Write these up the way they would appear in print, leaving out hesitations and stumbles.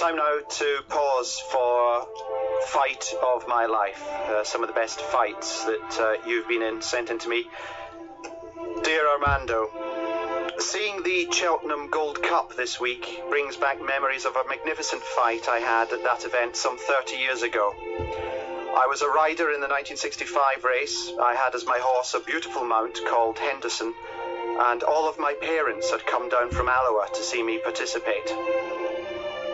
Time now to pause for fight of my life. Some of the best fights that you've been in, sent in to me. Dear Armando, seeing the Cheltenham Gold Cup this week brings back memories of a magnificent fight I had at that event some 30 years ago. I was a rider in the 1965 race. I had as my horse a beautiful mount called Henderson, and all of my parents had come down from Alloa to see me participate.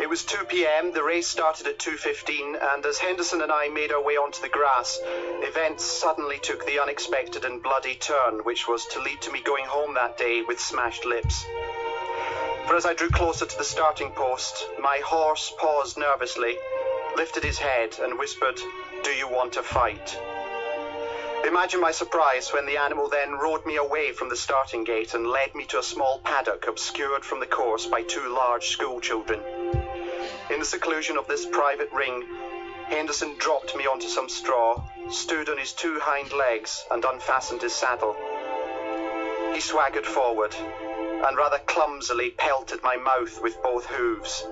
It was 2 p.m, the race started at 2:15, and as Henderson and I made our way onto the grass, events suddenly took the unexpected and bloody turn, which was to lead to me going home that day with smashed lips. For as I drew closer to the starting post, my horse paused nervously, lifted his head and whispered, "Do you want to fight?" Imagine my surprise when the animal then rode me away from the starting gate and led me to a small paddock obscured from the course by 2 large school children. In the seclusion of this private ring, Henderson dropped me onto some straw, stood on his 2 hind legs and unfastened his saddle. He swaggered forward and rather clumsily pelted my mouth with both hooves.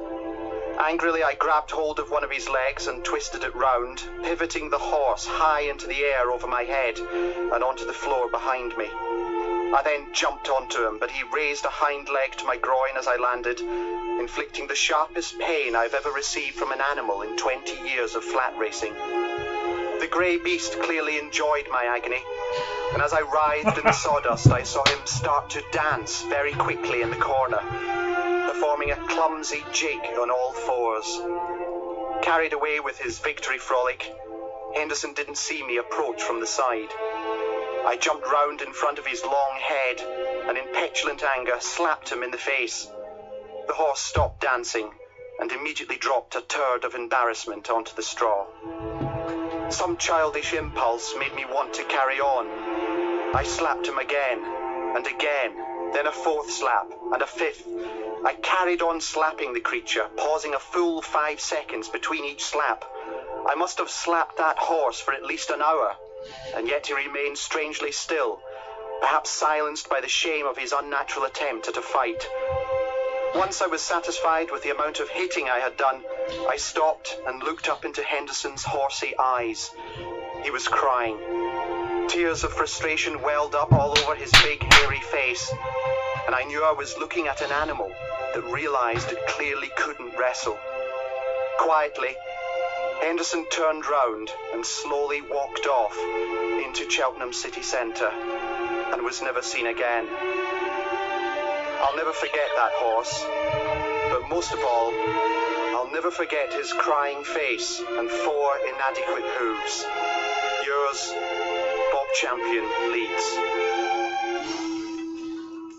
Angrily, I grabbed hold of one of his legs and twisted it round, pivoting the horse high into the air over my head and onto the floor behind me. I then jumped onto him, but he raised a hind leg to my groin as I landed, inflicting the sharpest pain I've ever received from an animal in 20 years of flat racing. The grey beast clearly enjoyed my agony, and as I writhed in the sawdust, I saw him start to dance very quickly in the corner, performing a clumsy jig on all fours. Carried away with his victory frolic, Henderson didn't see me approach from the side. I jumped round in front of his long head and in petulant anger slapped him in the face. The horse stopped dancing and immediately dropped a turd of embarrassment onto the straw. Some childish impulse made me want to carry on. I slapped him again and again, then a 4th slap and a 5th. I carried on slapping the creature, pausing a full 5 seconds between each slap. I must have slapped that horse for at least an hour, and yet he remained strangely still, perhaps silenced by the shame of his unnatural attempt at a fight. Once I was satisfied with the amount of hitting I had done, I stopped and looked up into Henderson's horsey eyes. He was crying. Tears of frustration welled up all over his big, hairy face, and I knew I was looking at an animal that realized it clearly couldn't wrestle. Quietly, Henderson turned round and slowly walked off into Cheltenham city centre and was never seen again. I'll never forget that horse, but most of all, I'll never forget his crying face and 4 inadequate hooves. Yours, Bob Champion, Leeds.